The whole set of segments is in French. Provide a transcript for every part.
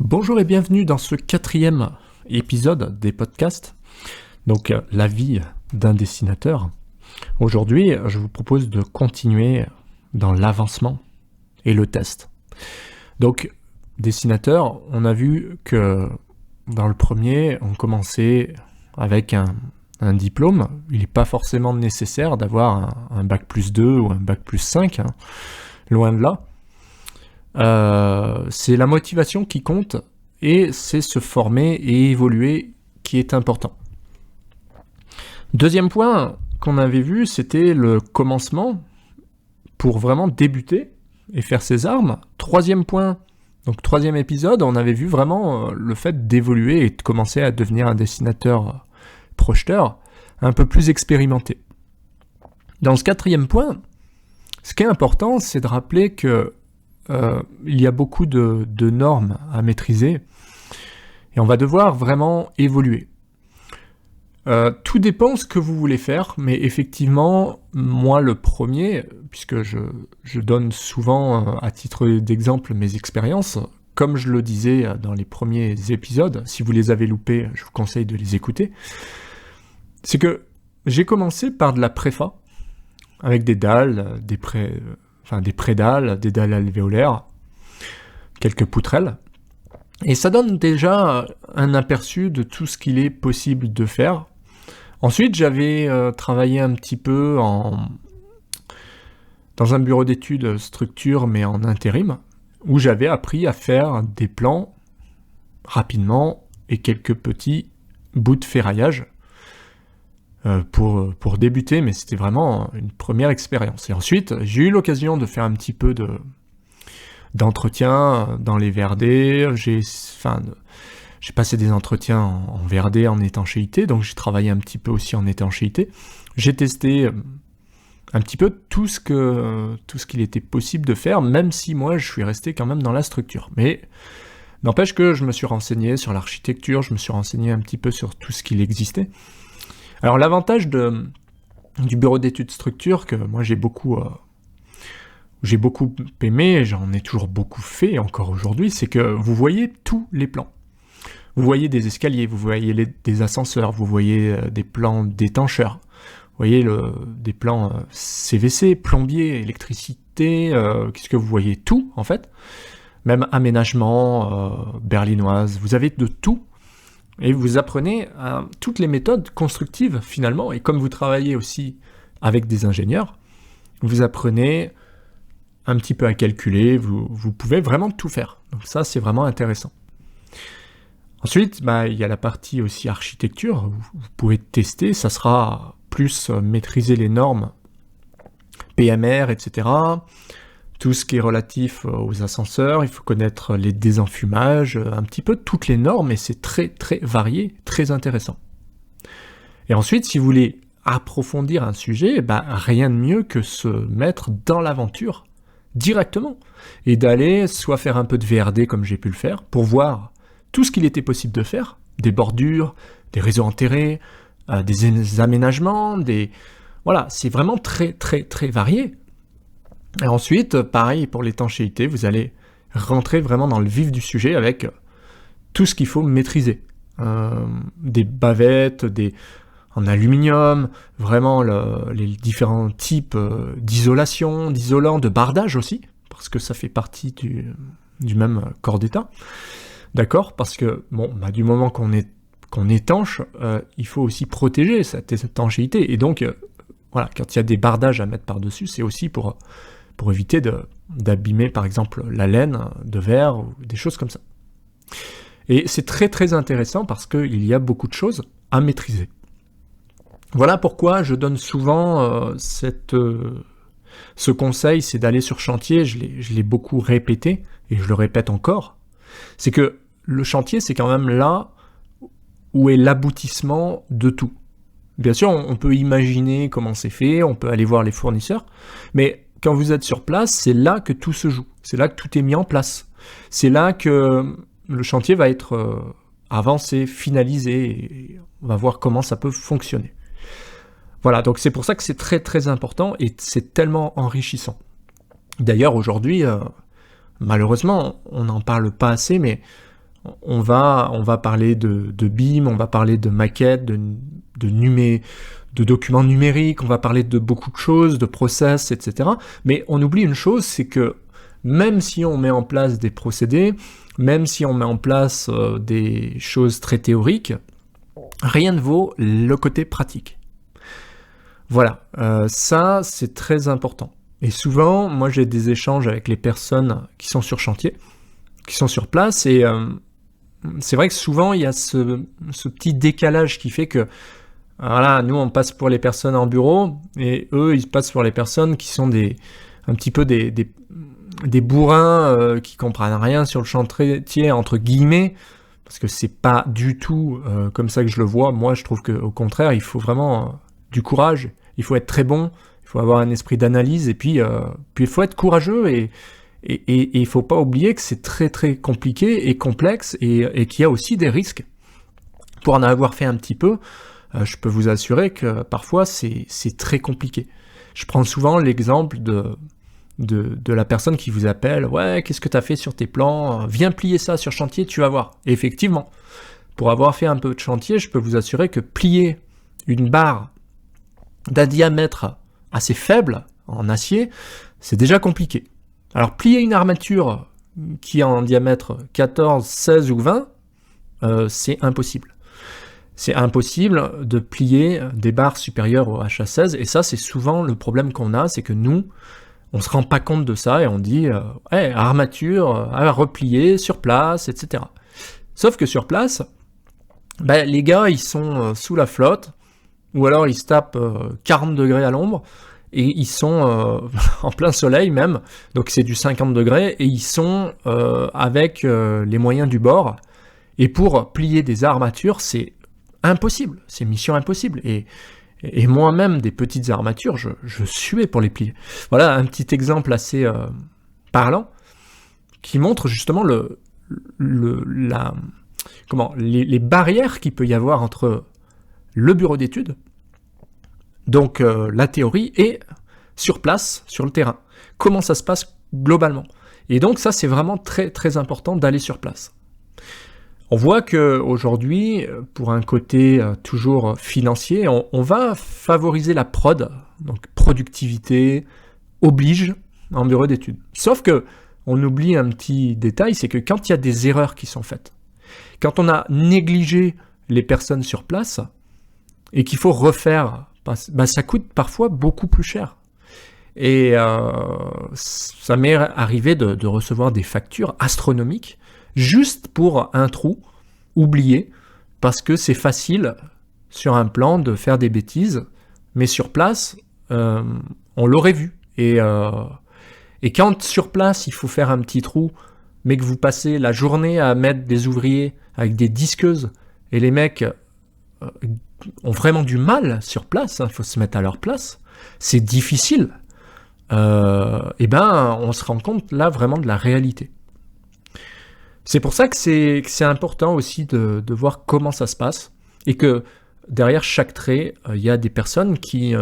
Bonjour et bienvenue dans ce 4e épisode des podcasts, donc la vie d'un dessinateur. Aujourd'hui, je vous propose de continuer dans l'avancement et le test. Donc, dessinateur, on a vu que dans le premier, on commençait avec un diplôme. Il n'est pas forcément nécessaire d'avoir un bac plus 2 ou un bac plus 5, loin de là. C'est la motivation qui compte et c'est se former et évoluer qui est important. Deuxième point qu'on avait vu, c'était le commencement pour vraiment débuter et faire ses armes. Troisième point, donc troisième épisode, on avait vu vraiment le fait d'évoluer et de commencer à devenir un dessinateur projeteur un peu plus expérimenté. Dans ce quatrième point, ce qui est important, c'est de rappeler que il y a beaucoup de normes à maîtriser et on va devoir vraiment évoluer. Tout dépend de ce que vous voulez faire, mais effectivement, moi le premier, puisque je donne souvent à titre d'exemple mes expériences, comme je le disais dans les premiers épisodes, si vous les avez loupés, je vous conseille de les écouter, c'est que j'ai commencé par de la préfa, avec des dalles, des prédales, des dalles alvéolaires, quelques poutrelles. Et ça donne déjà un aperçu de tout ce qu'il est possible de faire. Ensuite, j'avais travaillé un petit peu dans un bureau d'études structure, mais en intérim, où j'avais appris à faire des plans rapidement et quelques petits bouts de ferraillage pour débuter, mais c'était vraiment une première expérience. Et ensuite, j'ai eu l'occasion de faire un petit peu d'entretien dans les VRD, j'ai passé des entretiens en VRD, en étanchéité, donc j'ai travaillé un petit peu aussi en étanchéité. J'ai testé un petit peu tout ce qu'il était possible de faire, même si moi je suis resté quand même dans la structure. Mais n'empêche que je me suis renseigné sur l'architecture, je me suis renseigné un petit peu sur tout ce qu'il existait. Alors l'avantage du bureau d'études structure, que moi j'ai beaucoup aimé, j'en ai toujours beaucoup fait encore aujourd'hui, c'est que vous voyez tous les plans. Vous voyez des escaliers, vous voyez des ascenseurs, vous voyez des plans d'étancheurs, vous voyez des plans CVC, plombier, électricité, qu'est-ce que vous voyez? Tout en fait, même aménagement, berlinoise, vous avez de tout. Et vous apprenez toutes les méthodes constructives finalement, et comme vous travaillez aussi avec des ingénieurs, vous apprenez un petit peu à calculer, vous pouvez vraiment tout faire. Donc ça, c'est vraiment intéressant. Ensuite, il y a la partie aussi architecture, vous pouvez tester, ça sera plus maîtriser les normes PMR, etc., tout ce qui est relatif aux ascenseurs, il faut connaître les désenfumages, un petit peu toutes les normes, et c'est très très varié, très intéressant. Et ensuite, si vous voulez approfondir un sujet, rien de mieux que se mettre dans l'aventure directement, et d'aller soit faire un peu de VRD comme j'ai pu le faire, pour voir tout ce qu'il était possible de faire, des bordures, des réseaux enterrés, des aménagements, voilà, c'est vraiment très très très varié. Et ensuite, pareil pour l'étanchéité, vous allez rentrer vraiment dans le vif du sujet avec tout ce qu'il faut maîtriser. Des bavettes, en aluminium, vraiment les différents types d'isolation, d'isolants, de bardage aussi, parce que ça fait partie du même corps d'état. D'accord? Parce que, du moment qu'on étanche, il faut aussi protéger cette étanchéité. Et donc, voilà, quand il y a des bardages à mettre par-dessus, c'est aussi pour éviter d'abîmer par exemple la laine de verre ou des choses comme ça. Et c'est très très intéressant parce qu'il y a beaucoup de choses à maîtriser. Voilà pourquoi je donne souvent ce conseil, c'est d'aller sur chantier, je l'ai beaucoup répété et je le répète encore, c'est que le chantier c'est quand même là où est l'aboutissement de tout. Bien sûr, on peut imaginer comment c'est fait, on peut aller voir les fournisseurs, mais quand vous êtes sur place, c'est là que tout se joue, c'est là que tout est mis en place. C'est là que le chantier va être avancé, finalisé, et on va voir comment ça peut fonctionner. Voilà, donc c'est pour ça que c'est très très important et c'est tellement enrichissant. D'ailleurs, aujourd'hui, malheureusement, on n'en parle pas assez, mais On va parler de BIM, on va parler de maquettes, de documents numériques, on va parler de beaucoup de choses, de process, etc. Mais on oublie une chose, c'est que même si on met en place des procédés, même si on met en place des choses très théoriques, rien ne vaut le côté pratique. Voilà, ça c'est très important. Et souvent, moi j'ai des échanges avec les personnes qui sont sur chantier, qui sont sur place, et c'est vrai que souvent il y a ce petit décalage qui fait que voilà, nous on passe pour les personnes en bureau, et eux ils passent pour les personnes qui sont un petit peu des bourrins qui comprennent rien sur le chantier, entre guillemets, parce que c'est pas du tout comme ça que je le vois. Moi je trouve qu'au contraire, il faut vraiment du courage, il faut être très bon, il faut avoir un esprit d'analyse, et puis il faut être courageux, et il faut pas oublier que c'est très très compliqué et complexe, et qu'il y a aussi des risques. Pour en avoir fait un petit peu, je peux vous assurer que parfois c'est très compliqué. Je prends souvent l'exemple de la personne qui vous appelle, ouais, qu'est-ce que tu as fait sur tes plans, viens plier ça sur chantier, tu vas voir. Et effectivement, pour avoir fait un peu de chantier, je peux vous assurer que plier une barre d'un diamètre assez faible en acier, c'est déjà compliqué. Alors plier une armature qui a un diamètre 14, 16 ou 20, c'est impossible. C'est impossible de plier des barres supérieures au HA16, et ça c'est souvent le problème qu'on a, c'est que nous, on se rend pas compte de ça, et on dit hey, armature à replier sur place, etc. Sauf que sur place, les gars ils sont sous la flotte, ou alors ils se tapent 40 degrés à l'ombre, et ils sont en plein soleil même, donc c'est du 50 degrés, et ils sont avec les moyens du bord, et pour plier des armatures, c'est impossible, c'est mission impossible, et moi-même, des petites armatures, je suais pour les plier. Voilà un petit exemple assez parlant, qui montre justement les barrières qu'il peut y avoir entre le bureau d'études, donc la théorie, et sur place, sur le terrain. Comment ça se passe globalement. Et donc ça, c'est vraiment très très important d'aller sur place. On voit qu'aujourd'hui, pour un côté toujours financier, on va favoriser la prod, donc productivité, oblige en bureau d'études. Sauf que on oublie un petit détail, c'est que quand il y a des erreurs qui sont faites, quand on a négligé les personnes sur place, et qu'il faut refaire, ça coûte parfois beaucoup plus cher. Et ça m'est arrivé de recevoir des factures astronomiques juste pour un trou oublié, parce que c'est facile sur un plan de faire des bêtises, mais sur place, on l'aurait vu. Et quand sur place, il faut faire un petit trou, mais que vous passez la journée à mettre des ouvriers avec des disqueuses, et les mecs ont vraiment du mal sur place, il faut se mettre à leur place, c'est difficile, on se rend compte là vraiment de la réalité. C'est pour ça que c'est important aussi de voir comment ça se passe, et que derrière chaque trait, il y a des personnes qui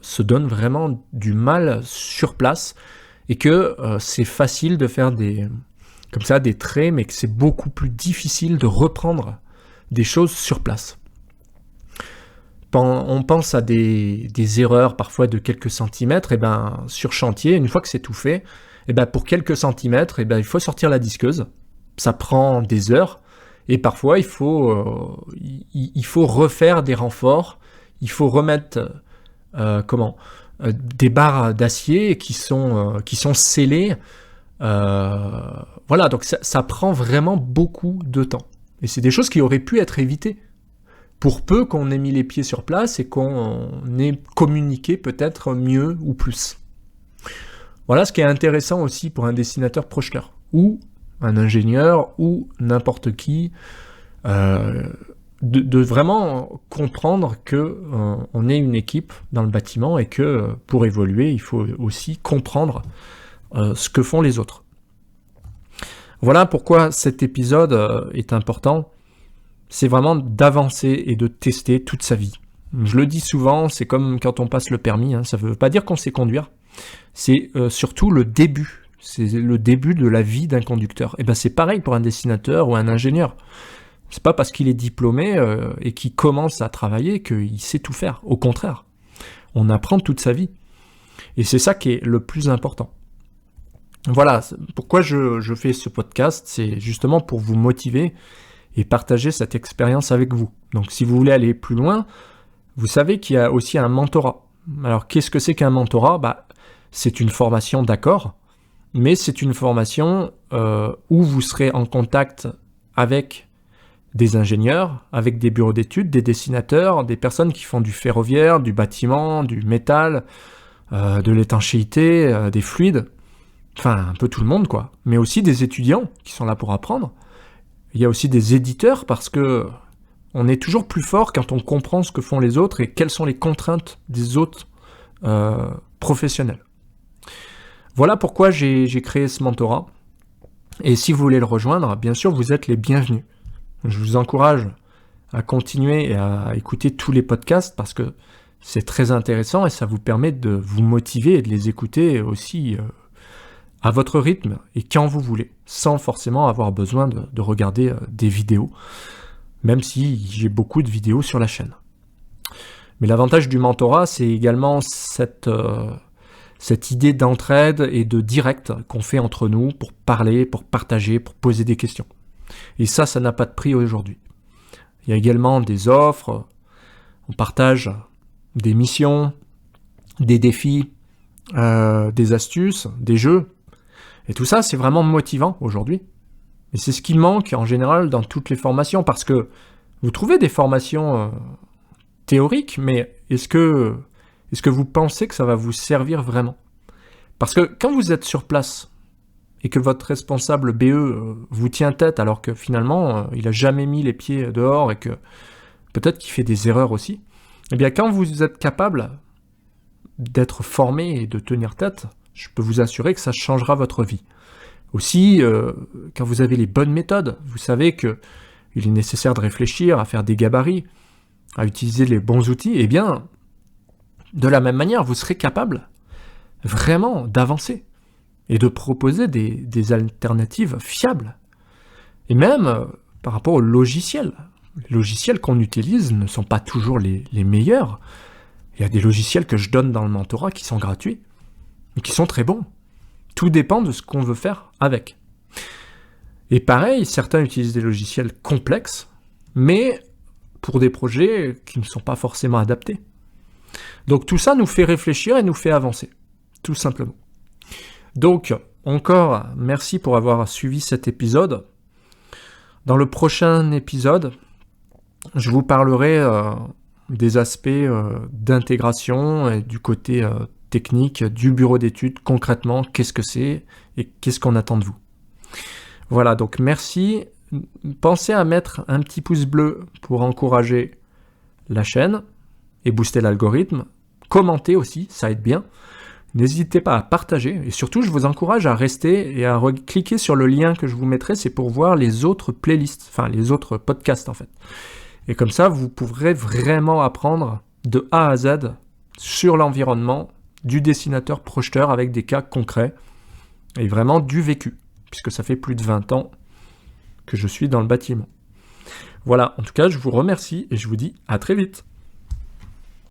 se donnent vraiment du mal sur place, et que c'est facile de faire des traits, mais que c'est beaucoup plus difficile de reprendre des choses sur place. On pense à des erreurs parfois de quelques centimètres, sur chantier, une fois que c'est tout fait, pour quelques centimètres, il faut sortir la disqueuse. Ça prend des heures, et parfois il faut refaire des renforts, il faut remettre des barres d'acier qui sont scellées. Voilà, donc ça prend vraiment beaucoup de temps. Et c'est des choses qui auraient pu être évitées, pour peu qu'on ait mis les pieds sur place et qu'on ait communiqué peut-être mieux ou plus. Voilà ce qui est intéressant aussi pour un dessinateur projeteur, ou un ingénieur, ou n'importe qui, de vraiment comprendre que on est une équipe dans le bâtiment, et que pour évoluer, il faut aussi comprendre ce que font les autres. Voilà pourquoi cet épisode est important. C'est vraiment d'avancer et de tester toute sa vie. Je le dis souvent, c'est comme quand on passe le permis, ça ne veut pas dire qu'on sait conduire, c'est surtout le début. c'est le début de la vie d'un conducteur. Et ben c'est pareil pour un dessinateur ou un ingénieur. C'est pas parce qu'il est diplômé et qu'il commence à travailler qu'il sait tout faire. Au contraire, on apprend toute sa vie. Et c'est ça qui est le plus important. Voilà, pourquoi je fais ce podcast, c'est justement pour vous motiver et partager cette expérience avec vous. Donc si vous voulez aller plus loin, vous savez qu'il y a aussi un mentorat. Alors qu'est-ce que c'est qu'un mentorat ? C'est une formation, d'accord, mais c'est une formation où vous serez en contact avec des ingénieurs, avec des bureaux d'études, des dessinateurs, des personnes qui font du ferroviaire, du bâtiment, du métal, de l'étanchéité, des fluides, enfin un peu tout le monde quoi, mais aussi des étudiants qui sont là pour apprendre. Il y a aussi des éditeurs parce que on est toujours plus fort quand on comprend ce que font les autres et quelles sont les contraintes des autres professionnels. Voilà pourquoi j'ai créé ce mentorat. Et si vous voulez le rejoindre, bien sûr, vous êtes les bienvenus. Je vous encourage à continuer et à écouter tous les podcasts parce que c'est très intéressant et ça vous permet de vous motiver et de les écouter aussi à votre rythme et quand vous voulez, sans forcément avoir besoin de regarder des vidéos, même si j'ai beaucoup de vidéos sur la chaîne. Mais l'avantage du mentorat, c'est également cette idée d'entraide et de direct qu'on fait entre nous pour parler, pour partager, pour poser des questions. Et ça n'a pas de prix aujourd'hui. Il y a également des offres, on partage des missions, des défis, des astuces, des jeux. Et tout ça, c'est vraiment motivant aujourd'hui. Et c'est ce qui manque en général dans toutes les formations, parce que vous trouvez des formations théoriques, mais est-ce que vous pensez que ça va vous servir vraiment ? Parce que quand vous êtes sur place et que votre responsable BE vous tient tête alors que finalement il a jamais mis les pieds dehors et que peut-être qu'il fait des erreurs aussi, eh bien quand vous êtes capable d'être formé et de tenir tête, je peux vous assurer que ça changera votre vie. Aussi, quand vous avez les bonnes méthodes, vous savez que il est nécessaire de réfléchir, à faire des gabarits, à utiliser les bons outils, eh bien, de la même manière, vous serez capable vraiment d'avancer et de proposer des alternatives fiables. Et même par rapport aux logiciels. Les logiciels qu'on utilise ne sont pas toujours les meilleurs. Il y a des logiciels que je donne dans le mentorat qui sont gratuits, mais qui sont très bons. Tout dépend de ce qu'on veut faire avec. Et pareil, certains utilisent des logiciels complexes, mais pour des projets qui ne sont pas forcément adaptés. Donc tout ça nous fait réfléchir et nous fait avancer, tout simplement. Donc, encore, merci pour avoir suivi cet épisode. Dans le prochain épisode, je vous parlerai des aspects d'intégration et du côté technique du bureau d'études, concrètement, qu'est-ce que c'est et qu'est-ce qu'on attend de vous. Voilà, donc merci. Pensez à mettre un petit pouce bleu pour encourager la chaîne et booster l'algorithme. Commentez aussi, ça aide bien. N'hésitez pas à partager et surtout, je vous encourage à rester et à cliquer sur le lien que je vous mettrai, c'est pour voir les autres playlists, enfin les autres podcasts en fait. Et comme ça, vous pourrez vraiment apprendre de A à Z sur l'environnement du dessinateur projeteur avec des cas concrets et vraiment du vécu, puisque ça fait plus de 20 ans que je suis dans le bâtiment. Voilà, en tout cas, je vous remercie et je vous dis à très vite.